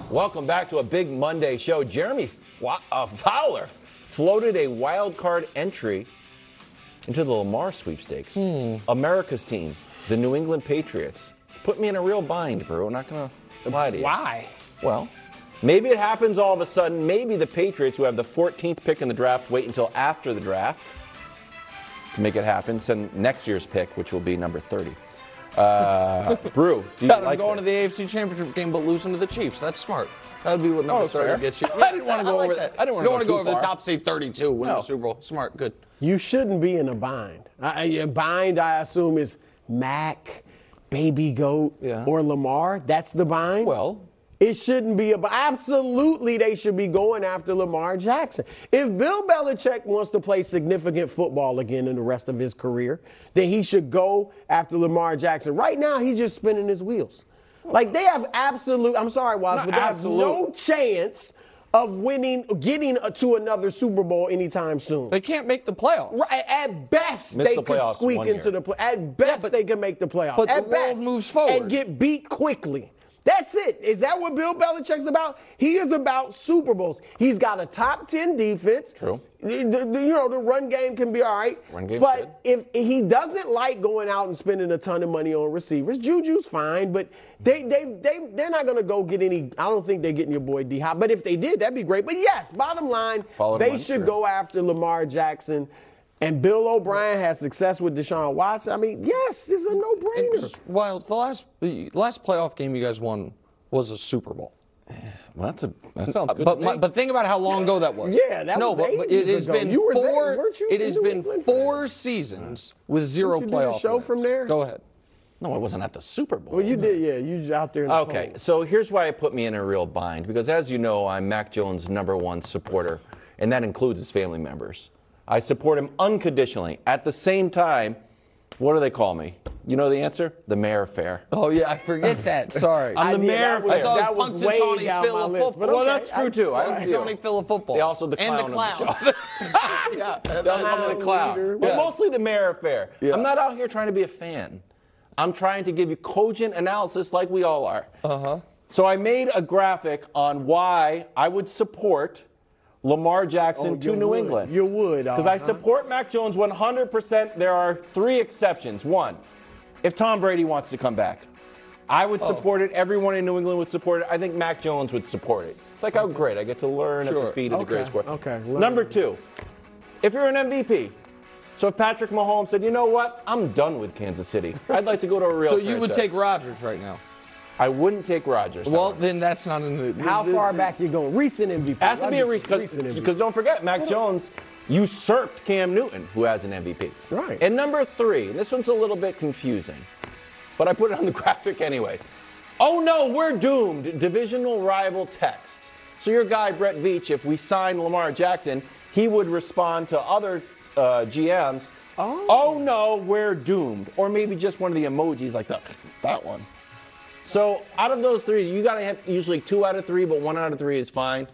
Welcome back to a big Monday show. Jeremy Fowler floated a wild card entry into the Lamar sweepstakes. America's team, the New England Patriots. Put me in a real bind, bro. I'm not going to lie to you. Why? Well, maybe it happens all of a sudden. Maybe the Patriots, who have the 14th pick in the draft, wait until after the draft to make it happen. Send next year's pick, which will be number 30. Brew, do you like going this? to the AFC Championship game but losing to the Chiefs? That's smart. That would be what number 30 fair. gets you. I didn't want to go over that. I didn't want to go over too the far. top seed 32, win No. the Super Bowl. Smart, good. You shouldn't be in a bind. A bind, I assume, is Mac, Baby Goat, or Lamar. That's the bind? Well, it shouldn't be absolutely they should be going after Lamar Jackson. If Bill Belichick wants to play significant football again in the rest of his career, then he should go after Lamar Jackson. Right now, he's just spinning his wheels. Like, they have I'm sorry, Waz, but they have no chance of getting to another Super Bowl anytime soon. They can't make the playoffs. Right, at best, they could squeak into the playoffs. At best, they can make the playoffs. But at the best, world moves forward. and get beat quickly. That's it. Is that what Bill Belichick's about? He is about Super Bowls. He's got a top 10 defense. True. The run game can be all right. Run game's but if he doesn't like going out and spending a ton of money on receivers, Juju's fine, but they're not going to go get any. I don't think they're getting your boy D-Hop. But if they did, that'd be great. But yes, bottom line, they should go after Lamar Jackson. And Bill O'Brien has success with Deshaun Watson. I mean, yes, this is a no-brainer. Well, the last playoff game you guys won was a Super Bowl. Well, that sounds good to me. But think about how long ago that was. Yeah, that was ages but it has ago. been You were there, four. weren't you? It has been 4 seasons with 0 Did you playoff do the show wins. from there? Go ahead. No, I wasn't at the Super Bowl. Well, you did, yeah. You out there in the Okay, cold. so here's why it put me in a real bind. Because as you know, I'm Mac Jones' #1 supporter, and that includes his family members. I support him unconditionally. At the same time, what do they call me? You know the answer? The Mayor Fair. Oh, yeah, I forget that. Sorry. I'm the Mayor Fair. I thought that it was was way Punxsutawney down Phil my of list, football. but Well, that's true, too. Punxsutawney Phil of football. They also the clown And the clown. of the show. Yeah. I'm the clown. But mostly the Mayor Fair. Yeah. I'm not out here trying to be a fan. I'm trying to give you cogent analysis like we all are. Uh-huh. So I made a graphic on why I would support Lamar Jackson to New England. You would. Because I support Mac Jones 100%. There are 3 exceptions. 1, if Tom Brady wants to come back. I would support it. Everyone in New England would support it. I think Mac Jones would support it. It's like, oh, great. I get to learn at the feet of the greatest quarterback. Okay. Number 2, if you're an MVP. So if Patrick Mahomes said, you know what, I'm done with Kansas City. I'd like to go to a real So you would franchise." take Rodgers right now? I wouldn't take Rodgers. Well, then that's not in the... How far back you going? Recent MVP. It has to be a recent because don't forget, Mac Jones usurped Cam Newton, who has an MVP. Right. And number 3, and this one's a little bit confusing, but I put it on the graphic anyway. Oh no, we're doomed. Divisional rival text. So your guy, Brett Veach, if we sign Lamar Jackson, he would respond to other GMs. Oh no, we're doomed. Or maybe just one of the emojis like that one. So out of those 3, you got to have usually 2 out of 3, but 1 out of 3 is fine.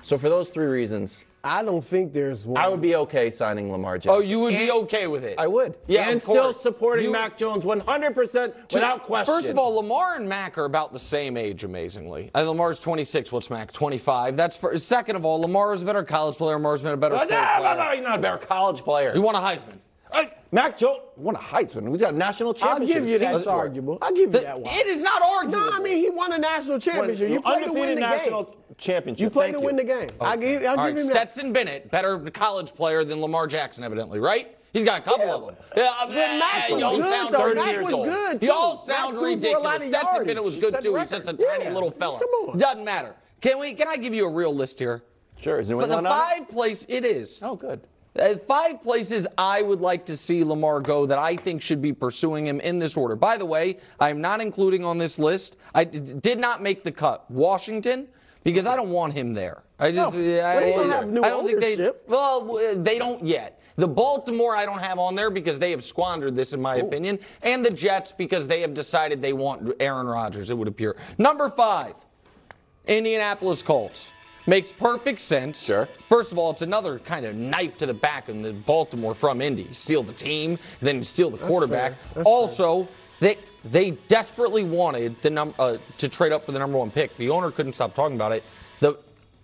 So for those 3 reasons, I don't think there's one. I would be okay signing Lamar Jackson. Oh, you would be okay with it? I would. Yeah, and of still course. supporting Mac Jones 100% without question. First of all, Lamar and Mac are about the same age, amazingly. Lamar's 26. What's Mac? 25. That's first. Second of all, Lamar is a better college player. Lamar's been a better pro player. He's not a better college player. He won a Heisman. Mac Jones won a Heisman. We got a national I'll championship. give you that's arguable. I'll give you that one. It is not arguable. No, I mean, he won a national championship. You played to win the national game. championship. You played to win the game. I'll give All right, him that. Stetson Bennett, better college player than Lamar Jackson, evidently, right? He's got a couple of them. Yeah, But Mac was y'all good, sound though. 30 Mac years was old. good, too. Y'all Mac sound threw for a lot ridiculous. of Stetson yardage. Bennett was He good, set too. the He's just a record. tiny Yeah. little fella. Come on. Doesn't matter. Can I give you a real list here? Sure. Is For the 5 place, it is. Oh, good. 5 places I would like to see Lamar go that I think should be pursuing him in this order. By the way, I am not including on this list. I did not make the cut. Washington, because I don't want him there. I just they don't have new ownership. They don't yet. The Baltimore I don't have on there because they have squandered this, in my opinion, and the Jets because they have decided they want Aaron Rodgers, it would appear. Number 5, Indianapolis Colts. Makes perfect sense. Sure. First of all, it's another kind of knife to the back of the Baltimore from Indy. Steal the team, then steal the quarterback. Also, they desperately wanted to trade up for the #1 pick. The owner couldn't stop talking about it.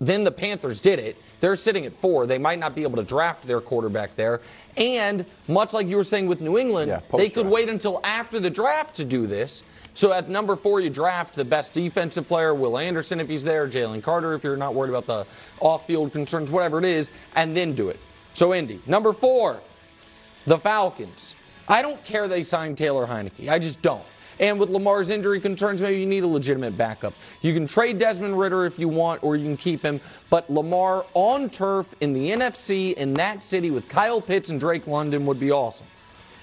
Then the Panthers did it. They're sitting at 4. They might not be able to draft their quarterback there. And much like you were saying with New England, they could wait until after the draft to do this. So at number 4, you draft the best defensive player, Will Anderson if he's there, Jalen Carter if you're not worried about the off-field concerns, whatever it is, and then do it. So Indy. Number 4, the Falcons. I don't care they signed Taylor Heineke. I just don't. And with Lamar's injury concerns, maybe you need a legitimate backup. You can trade Desmond Ridder if you want, or you can keep him. But Lamar on turf in the NFC in that city with Kyle Pitts and Drake London would be awesome.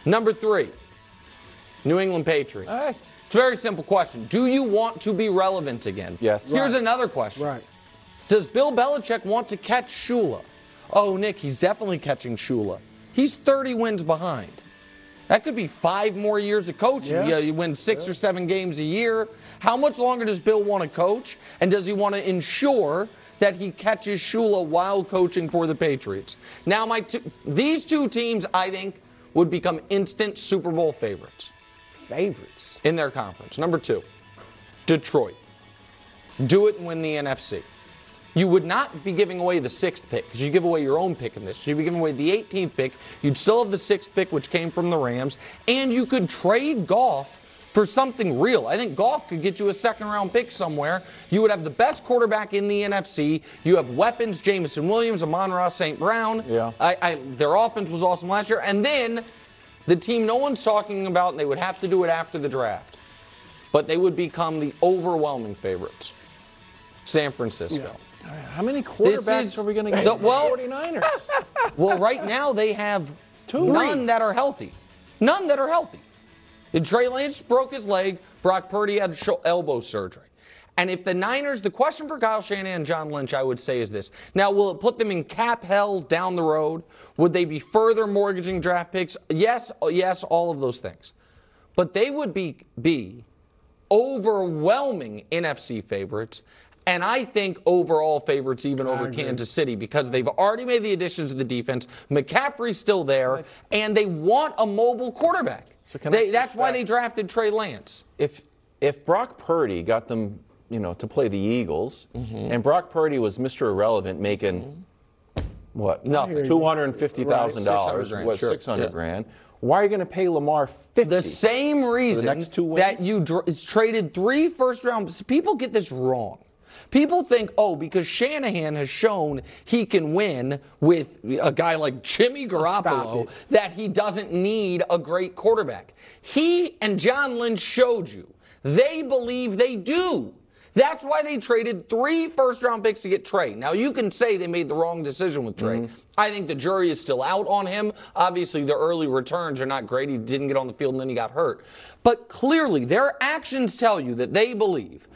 Number 3, New England Patriots. It's a very simple question. Do you want to be relevant again? Yes. Here's another question. Right. Does Bill Belichick want to catch Shula? Oh, Nick, he's definitely catching Shula. He's 30 wins behind. That could be 5 more years of coaching. Yeah. You win 6 or 7 games a year. How much longer does Bill want to coach? And does he want to ensure that he catches Shula while coaching for the Patriots? Now, these 2 teams, I think, would become instant Super Bowl favorites. Favorites? In their conference. Number 2, Detroit. Do it and win the NFC. You would not be giving away the 6th pick because you give away your own pick in this. You'd be giving away the 18th pick. You'd still have the 6th pick, which came from the Rams. And you could trade Goff for something real. I think Goff could get you a 2nd-round pick somewhere. You would have the best quarterback in the NFC. You have weapons, Jamison Williams, Amon-Ra St. Brown. Yeah. Their offense was awesome last year. And then the team no one's talking about, and they would have to do it after the draft. But they would become the overwhelming favorites. San Francisco. Yeah. How many quarterbacks are we going to get? The 49ers. Well, right now they have 2. none that are healthy. None that are healthy. Trey Lance broke his leg. Brock Purdy had elbow surgery. And if the Niners, the question for Kyle Shanahan and John Lynch, I would say, is this. Now, will it put them in cap hell down the road? Would they be further mortgaging draft picks? Yes, all of those things. But they would be overwhelming NFC favorites. And I think overall favorites even over Kansas City because they've already made the additions to the defense. McCaffrey's still there, and they want a mobile quarterback. So that's why they drafted Trey Lance. If Brock Purdy got them, to play the Eagles, and Brock Purdy was Mr. Irrelevant making what? Nothing. $250,000, what? Sure. $600,000. Why are you going to pay Lamar $50? The same reason next 2 wins? that you traded 3 first-round. People get this wrong. People think, because Shanahan has shown he can win with a guy like Jimmy Garoppolo, that he doesn't need a great quarterback. He and John Lynch showed you. They believe they do. That's why they traded 3 first-round picks to get Trey. Now, you can say they made the wrong decision with Trey. I think the jury is still out on him. Obviously, the early returns are not great. He didn't get on the field and then he got hurt. But clearly, their actions tell you that they believe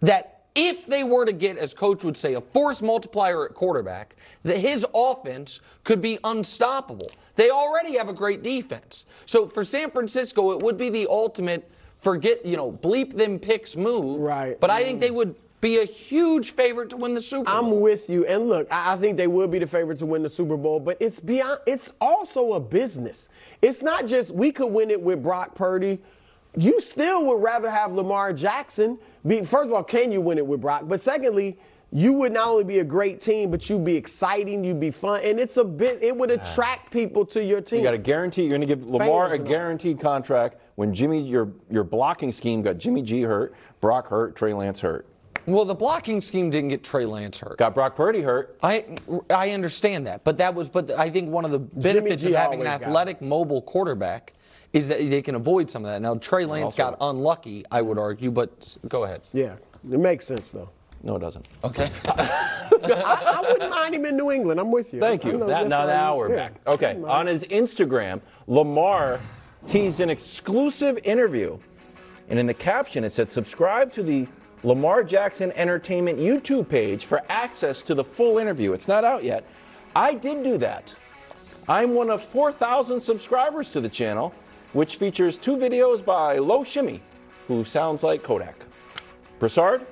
that if they were to get, as Coach would say, a force multiplier at quarterback, that his offense could be unstoppable. They already have a great defense. So for San Francisco, it would be the ultimate bleep them picks move. Right. But I think they would be a huge favorite to win the Super Bowl. I'm with you. And look, I think they will be the favorite to win the Super Bowl, but it's also a business. It's not just we could win it with Brock Purdy. You still would rather have Lamar Jackson. First of all, can you win it with Brock? But secondly, you would not only be a great team, but you'd be exciting, you'd be fun, and it would attract people to your team. You got a guarantee. You're going to give Lamar a guaranteed contract when your blocking scheme got Jimmy G hurt, Brock hurt, Trey Lance hurt. Well, the blocking scheme didn't get Trey Lance hurt. Got Brock Purdy hurt. I understand that, but I think one of the benefits of having an athletic, mobile quarterback is that they can avoid some of that. Now, Trey Lance got unlucky, I would argue, but go ahead. Yeah, it makes sense, though. No, it doesn't. Okay. I wouldn't mind him in New England. I'm with you. Thank you. Now we're back. Okay. On his Instagram, Lamar teased an exclusive interview. And in the caption, it said, subscribe to the Lamar Jackson Entertainment YouTube page for access to the full interview. It's not out yet. I did do that. I'm one of 4,000 subscribers to the channel, which features 2 videos by Low Shimmy, who sounds like Kodak. Broussard?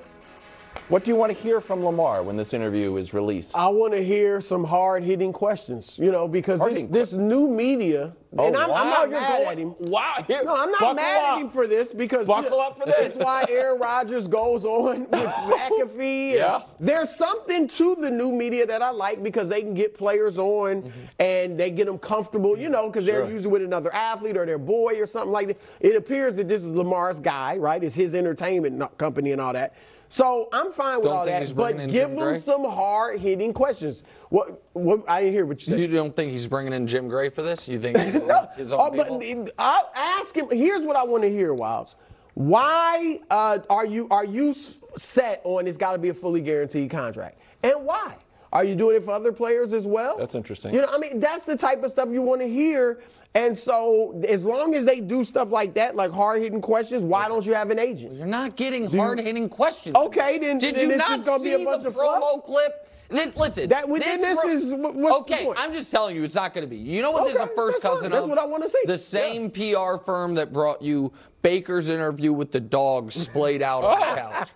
What do you want to hear from Lamar when this interview is released? I want to hear some hard-hitting questions, because this new media, and I'm not mad at him. Wow. No, I'm not mad at him for this because buckle up for this. That's why Aaron Rodgers goes on with McAfee. Yeah. There's something to the new media that I like because they can get players on and they get them comfortable, because they're usually with another athlete or their boy or something like that. It appears that this is Lamar's guy, right? It's his entertainment company and all that. So I'm fine with all that, but give him some hard-hitting questions. What? I didn't hear what you said. You don't think he's bringing in Jim Gray for this? You think he's his own people? But I'll ask him. Here's what I want to hear, Wilds. Why are you set on it's got to be a fully guaranteed contract? And why? Are you doing it for other players as well? That's interesting. That's the type of stuff you want to hear. And so as long as they do stuff like that, like hard-hitting questions, why don't you have an agent? You're not getting hard-hitting questions. Okay, then Did then you it's not just gonna see be a bunch the of promo fluff? clip? Listen, what's the point? I'm just telling you, it's not going to be. You know what? There's a first cousin That's what I want to see. The same PR firm that brought you Baker's interview with the dog splayed out on the couch.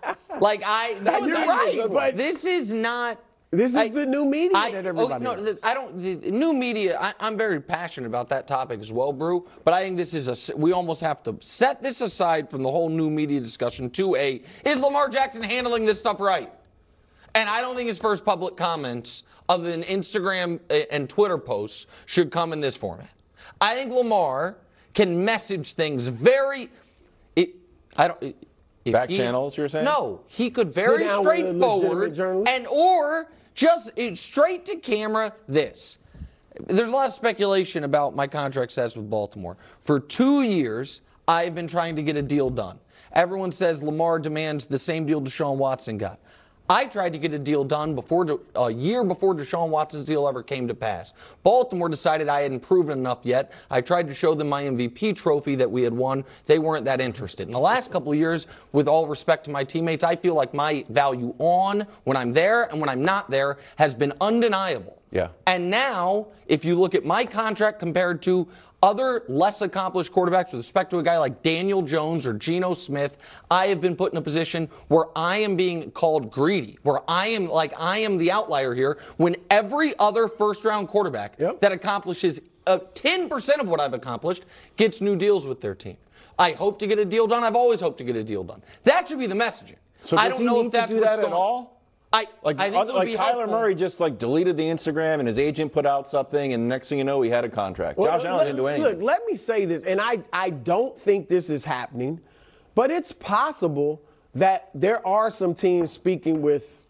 You're right, but this is not. This is the new media that everybody knows. The new media, I'm very passionate about that topic as well, Brew, but I think this is we almost have to set this aside from the whole new media discussion to is Lamar Jackson handling this stuff right? And I don't think his first public comments, other than Instagram and Twitter posts, should come in this format. I think Lamar can message things Back channels, you're saying? No, he could very straightforward or just straight to camera this. There's a lot of speculation about my contract status with Baltimore. For 2 years, I've been trying to get a deal done. Everyone says Lamar demands the same deal Deshaun Watson got. I tried to get a deal done a year before Deshaun Watson's deal ever came to pass. Baltimore decided I hadn't proven enough yet. I tried to show them my MVP trophy that we had won. They weren't that interested. In the last couple of years, with all respect to my teammates, I feel like my value when I'm there and when I'm not there has been undeniable. Yeah. And now, if you look at my contract compared to other less accomplished quarterbacks with respect to a guy like Daniel Jones or Geno Smith, I have been put in a position where I am being called greedy, where I am the outlier here when every other first-round quarterback that accomplishes 10% of what I've accomplished gets new deals with their team. I hope to get a deal done. I've always hoped to get a deal done. That should be the messaging. So I don't know if that's to do what's that going at all? I think Kyler Murray just deleted the Instagram and his agent put out something and next thing you know he had a contract. Josh Allen didn't do anything. Look, let me say this, and I don't think this is happening, but it's possible that there are some teams speaking with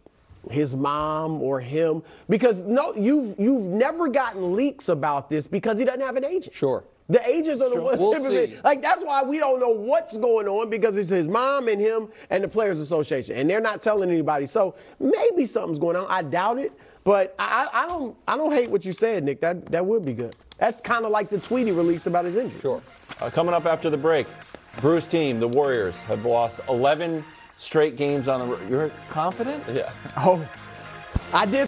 his mom or him because you've never gotten leaks about this because he doesn't have an agent. Sure. The agents are the ones see. that's why we don't know what's going on because it's his mom and him and the Players Association, and they're not telling anybody. So maybe something's going on. I doubt it, but I don't hate what you said, Nick. That would be good. That's kind of like the tweet he released about his injury. Sure. Coming up after the break, Brew's team, the Warriors, have lost 11 straight games on the road. You're confident? Yeah. Oh, I did.